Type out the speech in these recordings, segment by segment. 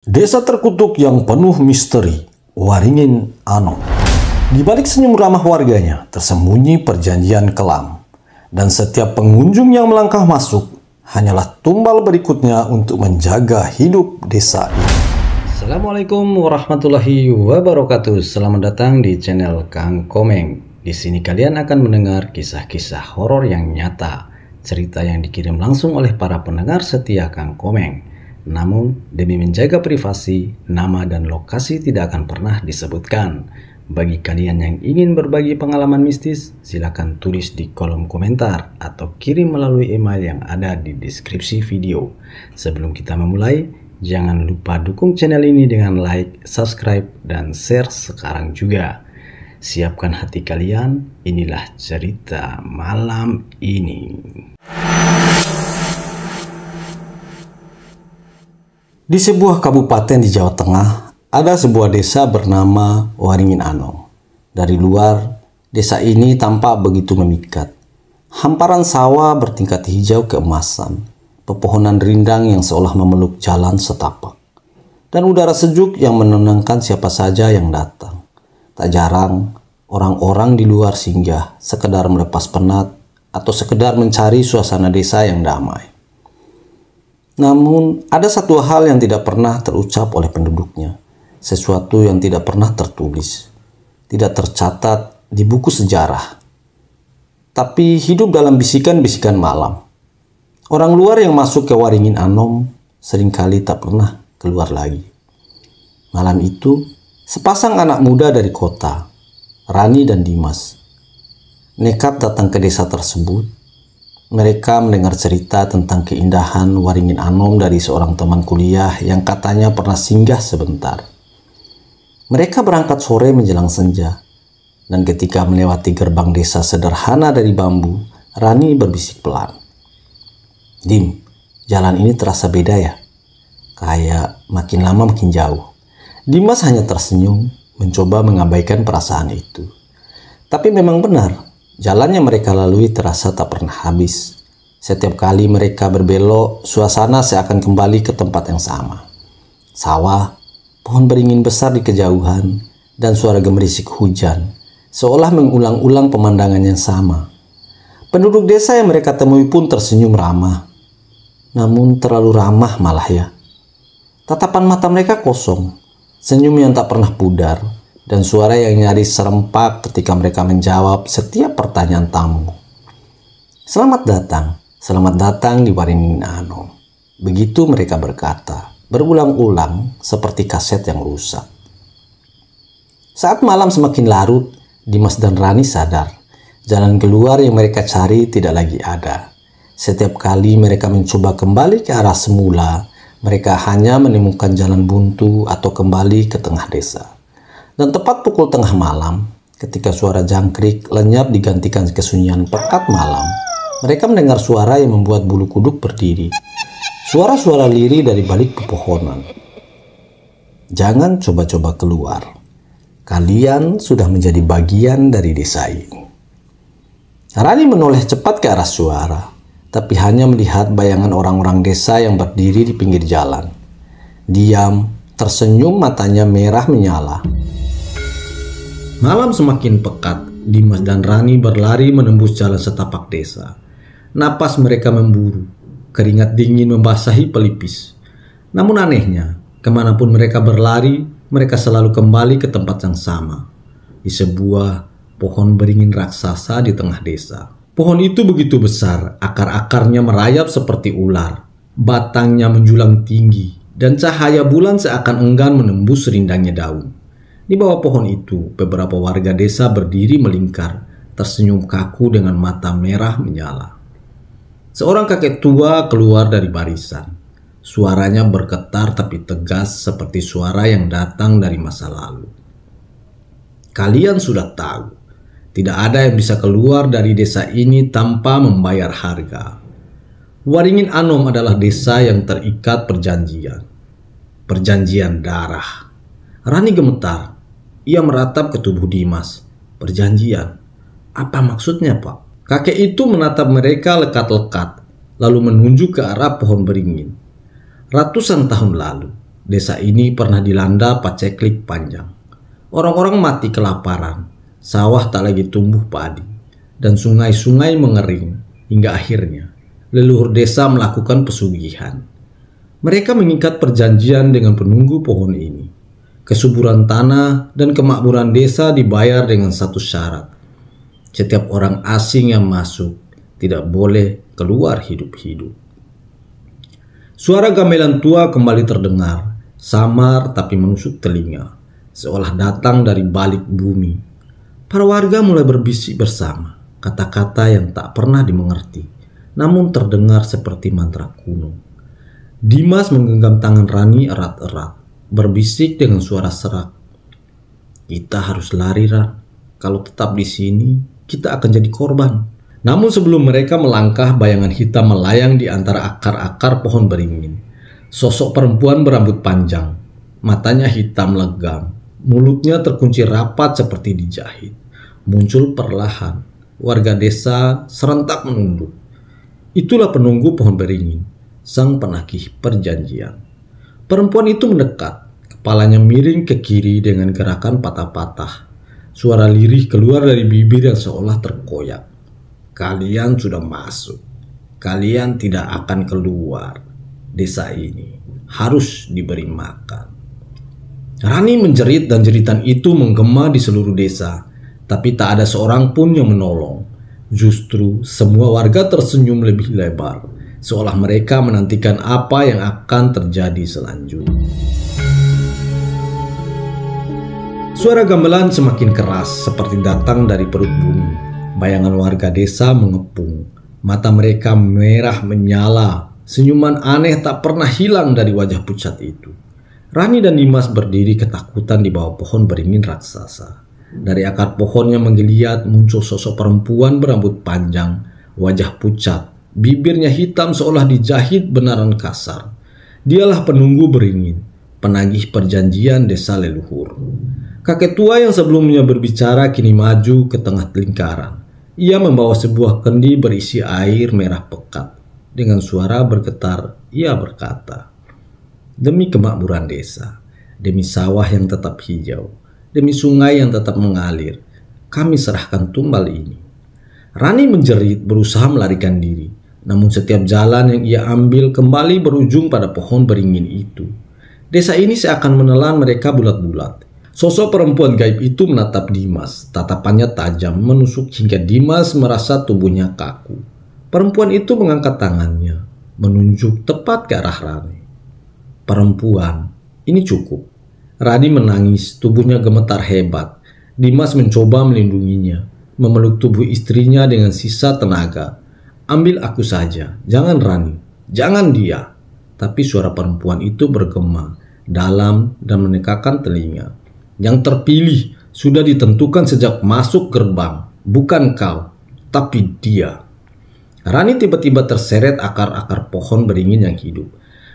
Desa terkutuk yang penuh misteri, Waringin Anom. Di balik senyum ramah warganya, tersembunyi perjanjian kelam. Dan setiap pengunjung yang melangkah masuk, hanyalah tumbal berikutnya untuk menjaga hidup desa ini. Assalamualaikum warahmatullahi wabarakatuh. Selamat datang di channel Kang Komeng. Di sini kalian akan mendengar kisah-kisah horor yang nyata, cerita yang dikirim langsung oleh para pendengar setia Kang Komeng. Namun, demi menjaga privasi, nama dan lokasi tidak akan pernah disebutkan. Bagi kalian yang ingin berbagi pengalaman mistis, silakan tulis di kolom komentar atau kirim melalui email yang ada di deskripsi video. Sebelum kita memulai, jangan lupa dukung channel ini dengan like, subscribe, dan share sekarang juga. Siapkan hati kalian, inilah cerita malam ini. Di sebuah kabupaten di Jawa Tengah, ada sebuah desa bernama Waringin Anom. Dari luar, desa ini tampak begitu memikat. Hamparan sawah bertingkat hijau keemasan, pepohonan rindang yang seolah memeluk jalan setapak, dan udara sejuk yang menenangkan siapa saja yang datang. Tak jarang, orang-orang di luar singgah, sekedar melepas penat, atau sekedar mencari suasana desa yang damai. Namun, ada satu hal yang tidak pernah terucap oleh penduduknya. Sesuatu yang tidak pernah tertulis. Tidak tercatat di buku sejarah. Tapi hidup dalam bisikan-bisikan malam. Orang luar yang masuk ke Waringin Anom seringkali tak pernah keluar lagi. Malam itu, sepasang anak muda dari kota, Rani dan Dimas, nekat datang ke desa tersebut. Mereka mendengar cerita tentang keindahan Waringin Anom dari seorang teman kuliah yang katanya pernah singgah sebentar. Mereka berangkat sore menjelang senja, dan ketika melewati gerbang desa sederhana dari bambu, Rani berbisik pelan. "Dim, jalan ini terasa beda ya? Kayak makin lama makin jauh." Dimas hanya tersenyum, mencoba mengabaikan perasaan itu. Tapi memang benar. Jalan yang mereka lalui terasa tak pernah habis. Setiap kali mereka berbelok, suasana seakan kembali ke tempat yang sama. Sawah, pohon beringin besar di kejauhan, dan suara gemerisik hujan, seolah mengulang-ulang pemandangan yang sama. Penduduk desa yang mereka temui pun tersenyum ramah. Namun terlalu ramah malah ya. Tatapan mata mereka kosong, senyum yang tak pernah pudar, dan suara yang nyaris serempak ketika mereka menjawab setiap pertanyaan tamu. Selamat datang di Waringin Anom." Begitu mereka berkata, berulang-ulang seperti kaset yang rusak. Saat malam semakin larut, Dimas dan Rani sadar, jalan keluar yang mereka cari tidak lagi ada. Setiap kali mereka mencoba kembali ke arah semula, mereka hanya menemukan jalan buntu atau kembali ke tengah desa. Dan tepat pukul tengah malam, ketika suara jangkrik lenyap digantikan kesunyian pekat malam, mereka mendengar suara yang membuat bulu kuduk berdiri. Suara-suara lirih dari balik pepohonan. "Jangan coba-coba keluar. Kalian sudah menjadi bagian dari desa ini." Rani menoleh cepat ke arah suara, tapi hanya melihat bayangan orang-orang desa yang berdiri di pinggir jalan. Diam, tersenyum, matanya merah menyala. Malam semakin pekat, Dimas dan Rani berlari menembus jalan setapak desa. Napas mereka memburu, keringat dingin membasahi pelipis. Namun anehnya, kemanapun mereka berlari, mereka selalu kembali ke tempat yang sama. Di sebuah pohon beringin raksasa di tengah desa. Pohon itu begitu besar, akar-akarnya merayap seperti ular. Batangnya menjulang tinggi, dan cahaya bulan seakan enggan menembus rindangnya daun. Di bawah pohon itu, beberapa warga desa berdiri melingkar, tersenyum kaku dengan mata merah menyala. Seorang kakek tua keluar dari barisan. Suaranya bergetar tapi tegas seperti suara yang datang dari masa lalu. "Kalian sudah tahu, tidak ada yang bisa keluar dari desa ini tanpa membayar harga. Waringin Anom adalah desa yang terikat perjanjian. Perjanjian darah." Rani gemetar. Ia meratap ke tubuh Dimas. "Perjanjian? Apa maksudnya, Pak?" Kakek itu menatap mereka lekat-lekat, lalu menunjuk ke arah pohon beringin. Ratusan tahun lalu, Desa ini pernah dilanda paceklik panjang. Orang-orang mati kelaparan, sawah tak lagi tumbuh padi, dan sungai-sungai mengering hingga akhirnya leluhur desa melakukan pesugihan. Mereka mengikat perjanjian dengan penunggu pohon ini. Kesuburan tanah dan kemakmuran desa dibayar dengan satu syarat. Setiap orang asing yang masuk tidak boleh keluar hidup-hidup. Suara gamelan tua kembali terdengar, samar tapi menusuk telinga, seolah datang dari balik bumi. Para warga mulai berbisik bersama, kata-kata yang tak pernah dimengerti, namun terdengar seperti mantra kuno. Dimas menggenggam tangan Rani erat-erat, berbisik dengan suara serak. Kita harus lari, Ran. Kalau tetap di sini, kita akan jadi korban. Namun sebelum mereka melangkah, bayangan hitam melayang di antara akar-akar pohon beringin. Sosok perempuan berambut panjang, matanya hitam legam, mulutnya terkunci rapat seperti dijahit. Muncul perlahan, warga desa serentak menunduk. Itulah penunggu pohon beringin, sang penagih perjanjian. Perempuan itu mendekat, kepalanya miring ke kiri dengan gerakan patah-patah. Suara lirih keluar dari bibir yang seolah terkoyak. Kalian sudah masuk. Kalian tidak akan keluar. Desa ini harus diberi makan. Rani menjerit dan jeritan itu menggema di seluruh desa. Tapi tak ada seorang pun yang menolong. Justru semua warga tersenyum lebih lebar, seolah mereka menantikan apa yang akan terjadi selanjutnya. Suara gamelan semakin keras seperti datang dari perut bumi. Bayangan warga desa mengepung. Mata mereka merah menyala. Senyuman aneh tak pernah hilang dari wajah pucat itu. Rani dan Dimas berdiri ketakutan di bawah pohon beringin raksasa. Dari akar pohonnya menggeliat muncul sosok perempuan berambut panjang, wajah pucat, bibirnya hitam seolah dijahit benaran kasar. Dialah penunggu beringin, penagih perjanjian desa leluhur. Kakek tua yang sebelumnya berbicara kini maju ke tengah lingkaran. Ia membawa sebuah kendi berisi air merah pekat. Dengan suara bergetar, ia berkata, "Demi kemakmuran desa, demi sawah yang tetap hijau, demi sungai yang tetap mengalir, kami serahkan tumbal ini." Rani menjerit berusaha melarikan diri. Namun setiap jalan yang ia ambil kembali berujung pada pohon beringin itu. Desa ini seakan menelan mereka bulat-bulat. Sosok perempuan gaib itu menatap Dimas. Tatapannya tajam menusuk hingga Dimas merasa tubuhnya kaku. Perempuan itu mengangkat tangannya, menunjuk tepat ke arah Rani. "Perempuan, ini cukup." Rani menangis, tubuhnya gemetar hebat. Dimas mencoba melindunginya, memeluk tubuh istrinya dengan sisa tenaga. "Ambil aku saja, jangan Rani, jangan dia." Tapi suara perempuan itu bergema dalam dan menekakan telinga. "Yang terpilih sudah ditentukan sejak masuk gerbang, bukan kau, tapi dia." Rani tiba-tiba terseret akar-akar pohon beringin yang hidup,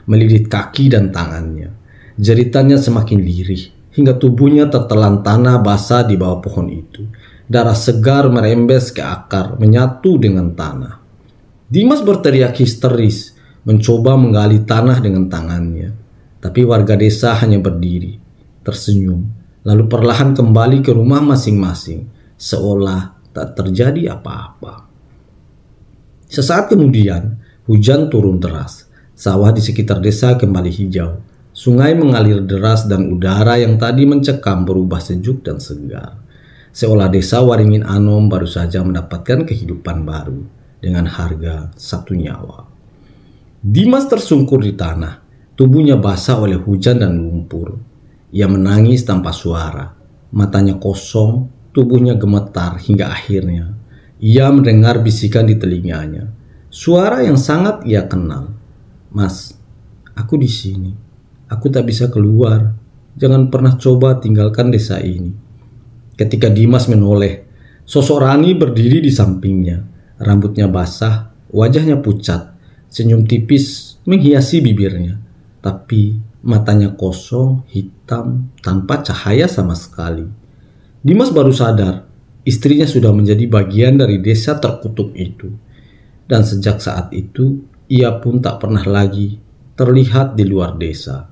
melilit kaki dan tangannya. Jeritannya semakin lirih, hingga tubuhnya tertelan tanah basah di bawah pohon itu. Darah segar merembes ke akar, menyatu dengan tanah. Dimas berteriak histeris, mencoba menggali tanah dengan tangannya. Tapi warga desa hanya berdiri, tersenyum, lalu perlahan kembali ke rumah masing-masing, seolah tak terjadi apa-apa. Sesaat kemudian, hujan turun deras. Sawah di sekitar desa kembali hijau. Sungai mengalir deras dan udara yang tadi mencekam berubah sejuk dan segar. Seolah desa Waringin Anom baru saja mendapatkan kehidupan baru dengan harga satu nyawa. Dimas tersungkur di tanah, tubuhnya basah oleh hujan dan lumpur. Ia menangis tanpa suara, matanya kosong, tubuhnya gemetar hingga akhirnya ia mendengar bisikan di telinganya. Suara yang sangat ia kenal. "Mas, aku di sini. Aku tak bisa keluar. Jangan pernah coba tinggalkan desa ini." Ketika Dimas menoleh, sosok Rani berdiri di sampingnya. Rambutnya basah, wajahnya pucat, senyum tipis menghiasi bibirnya. Tapi matanya kosong, hitam, tanpa cahaya sama sekali. Dimas baru sadar, istrinya sudah menjadi bagian dari desa terkutuk itu. Dan sejak saat itu, ia pun tak pernah lagi terlihat di luar desa.